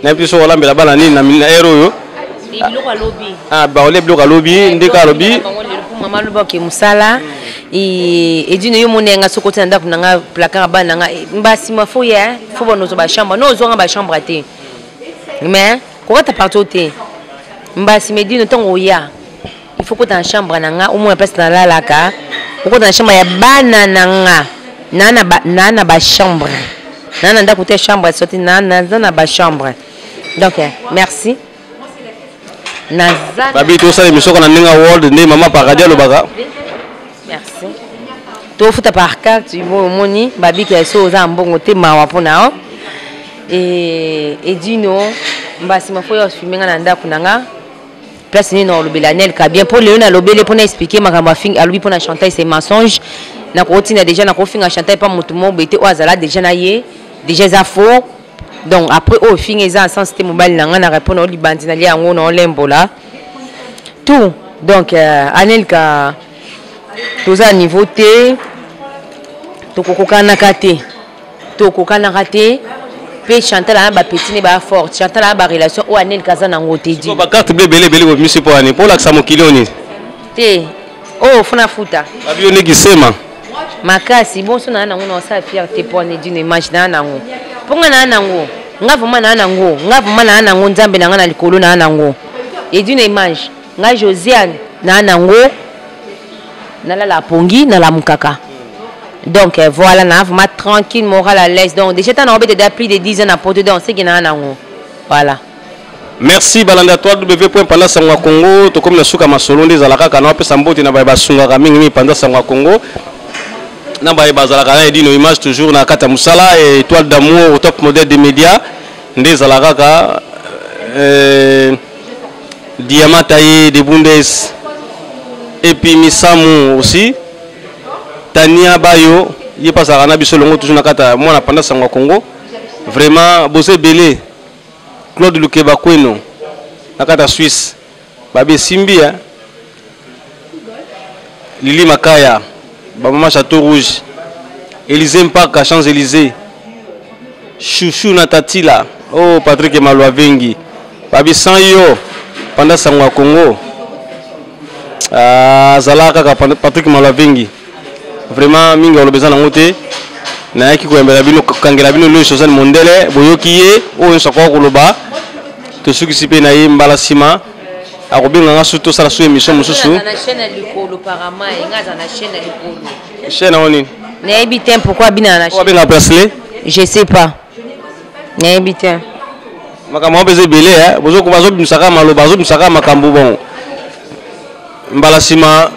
na biso lambe la bana ni na aéro yo ah ba ole bloka lobi ndeka lobi mama loba ke musala et dino yo monenga sokoti na ndako nanga placard bana nga mbasi mafo ya fo bono zo ba chambre no zo nga ba chambre te mais quoi ta partout te mbasi medino tongo ya il faut que ta chambre nanga au moins place dans la laka ko ta chambre ya bana nanga nana ba chambre nana ndako te chambre sorti nana ba chambre donc merci nazana babi to ça émission qu'on a ninga world ndé maman paradis lo baga merci to futa par carte tu moni babi ke so za mbongo te mawa pona et dino mbasi mafo yo filmenga na ndako nanga place ni no lobela nel ka bien pour le na lobele pour na expliquer makamba fing alobi pour na chanter c'est mensonge na ko tina déjà na ko finga chanter pas mutu mo bete o azala déjà na ye déjà za faux donc après au fin eza sans système mobile nanga na répondre au libandi na lia ngo no lembola tout donc anel ka toza niveau T to kokokana kate to kokana kate pe chanter la ba petit ne ba fort chanter la ba relation o anel kaza na ngote di ba carte belé ko monsieur pour ani pour la ça mo kiloni te oh funa futa babi oni kisema makasi bon so na ngo sa fierté pour ne d'une image na ngo ponga na ngo nga vuma na ngo nga vuma na ngo nzambe na nga na likolo na ngo et d'une image nga Josiane na ngo na la pongi na la mukaka donc voilà na vraiment tranquille moral à l'aise donc déjà t'as envie de plus de 10 ans à porter donc c'est que na ngo voilà merci balanda www.panda sangwa Congo to comme na suka masolo ndé zalaka kana pe sambote na ba sunga mingi panda sangwa Congo na ba bazalaka na edino image toujours na kata musala et étoile d'amour au top modèle des médias ndé zalaka ka diamant taillé de Bundes et puis Misamu aussi Tania Bayo y passera na biso longo toujours na kata moi na panda sangwa Congo vraiment bosé belé Claude Lukeba Kweno na kata Suisse babe Simbia Lili Makaya Bamama Château Rouge Élysée Mpaka Champs-Élysées Chouchou Natatila oh Patrick Malwa Vengi babi sans yo pendant sangwa Congo zalaka ka Patrick Malwa Vengi vraiment mingi on a besoin d'angote na yaki ko mbela bino kangela bino lo Josiane Mondele boyoki ye o nsako ko loba to suki sipe na ye mbala sima akobinga nga suto sala su émission mususu na chaîne likolo parama ngaza na chaîne likolo chaîne oni na ebité pourquoi bina na chaîne bina bracelet je sais pas na ebité makambo beze belé bozo ko bazo bisaka malo bazo bisaka makambo bon mbala sima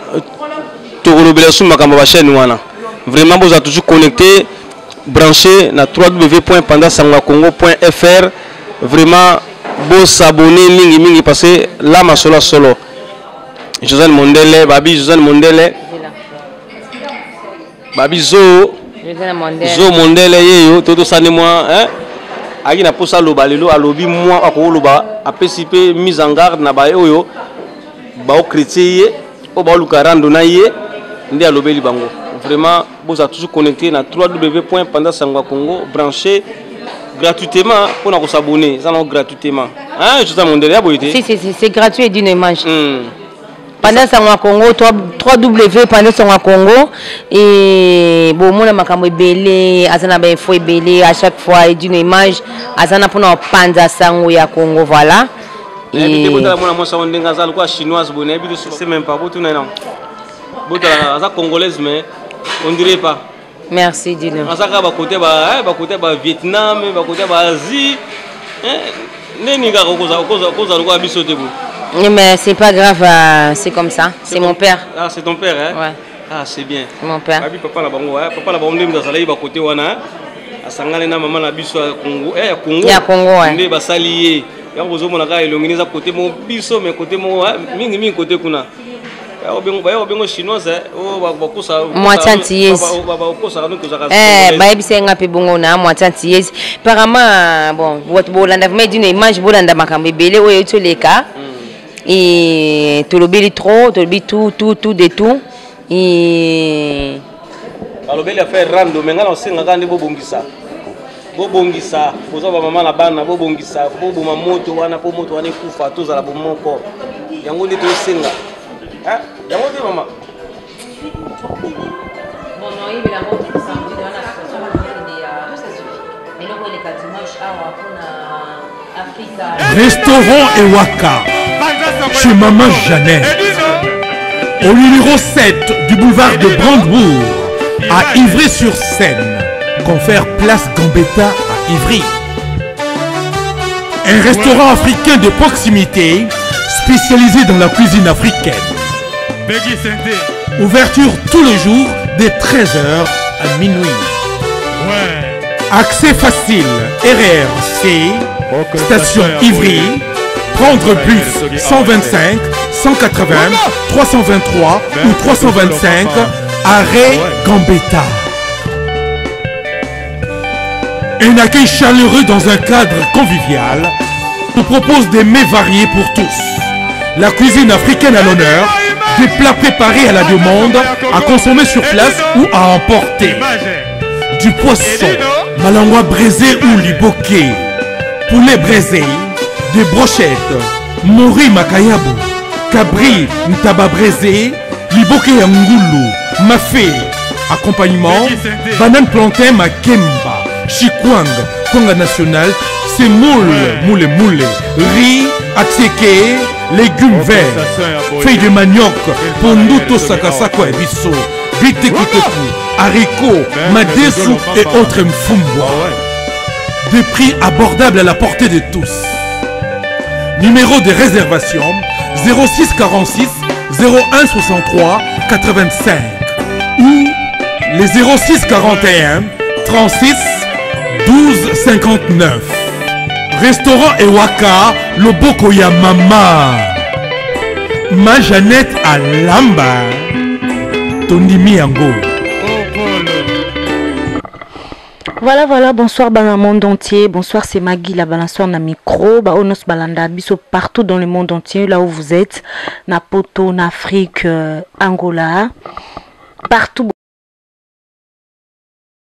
to ko lobela su makambo ba chaîne wana vraiment vous êtes toujours connecté branché na www.pandasangwacongo.fr vraiment beau s'abonner mingi parce que là ma solo Josiane Mondele babi Josiane Mondele babi zo Zo Mondele yeyo toto sane moi hein aki na posa loba lelo alobi moi akoloba apesipe mise en garde na ba oyo ba chrétien o ba lukarando na ye ndi alobeli bango vraiment vous êtes toujours connecté na www.pandasangwa.congo branché gratuitement pour nous s'abonner ça non gratuitement hein je ça Mondele ya boité si c'est gratuit et d'une image Pendant Sangwa Congo, 3W pendant Sangwa Congo et bon mon makambo belé, azana ba info belé à chaque fois et d'une image, azana pour nous Panda Sangwa ya Congo voilà. Et botala mona moi ça on denga za quoi chinoise bonne bi c'est même pas botu na non. Botala za congolaise mais on dirait pas. Merci Dino. Azaka ba côté ba Vietnam, ba côté ba Asie. Neni ga koza ko biso te bo. Mais c'est pas grave, c'est comme ça. C'est mon père. Ah, c'est ton père, hein? Ouais. Ah, c'est bien. C'est mon père. Papa la bango, papa la bango ndem zala iba côté wana. Asangale na maman na biso ya Congo. Ya Congo. Ya Congo, ouais. Ndé basalié. Ya bozo mona ka elongini za côté mo biso mais côté mo mingi côté kuna. Ya obengo chinoise, oh ba kosa. Moitié antillaise. Ba kosa nous ko zaka. Ba ebise ngapi bongo na moitié antillaise. Apparemment bon, votre bolanda mais d'une image bolanda makambe belé oyo toleka. Et tu l'oublies trop, tu l'oublies tout de tout. Et alobeli a fait rando mais ngana osenga kandi bobongisa poza ba mama na bana bobongisa boboma moto wana po moto wana kufa tozala bomoko yango ndi to senga hein yango ndi mama bon non il la moto samedi dans la mais non les dimanche à Afrique Restaurant Ewaka chez Maman Jeannette au numéro 7 du boulevard de Brandebourg à Ivry-sur-Seine, confère place Gambetta à Ivry. Un restaurant africain de proximité spécialisé dans la cuisine africaine. Ouverture tous les jours dès 13h à minuit. Accès facile, RRC, station Ivry, prendre bus 125, 180, 323 ou 325, arrêt Gambetta. Un accueil chaleureux dans un cadre convivial nous propose des mets variés pour tous. La cuisine africaine à l'honneur, des plats préparés à la demande, à consommer sur place ou à emporter. Du poisson, malangwa braisé ou liboké, poulet braisé, des brochettes, mori makayabu, cabri ntaba braisé, liboké ngoulou, mafé, accompagnement, banane plantain makemba, chikwang, konga national, semoule, moule, riz, atseke, légumes verts, feuilles de manioc, ponduto sakasako et bisso, bitekiteku, haricots, madesu et autres mfumbwa. Des prix abordables à la portée de tous. Numéro de réservation 06 46 01 63 85 ou les 06 41 36 12 59. Restaurant Ewaka, Loboko ya Mama. Ma Jeannette à Lamba. Tondimi Yango. Voilà, bonsoir dans le monde entier. Bonsoir, c'est Maggie, la balançoire na micro. Onos balanda biso partout dans le monde entier, là où vous êtes. Na Poto, en Afrique, Angola, partout.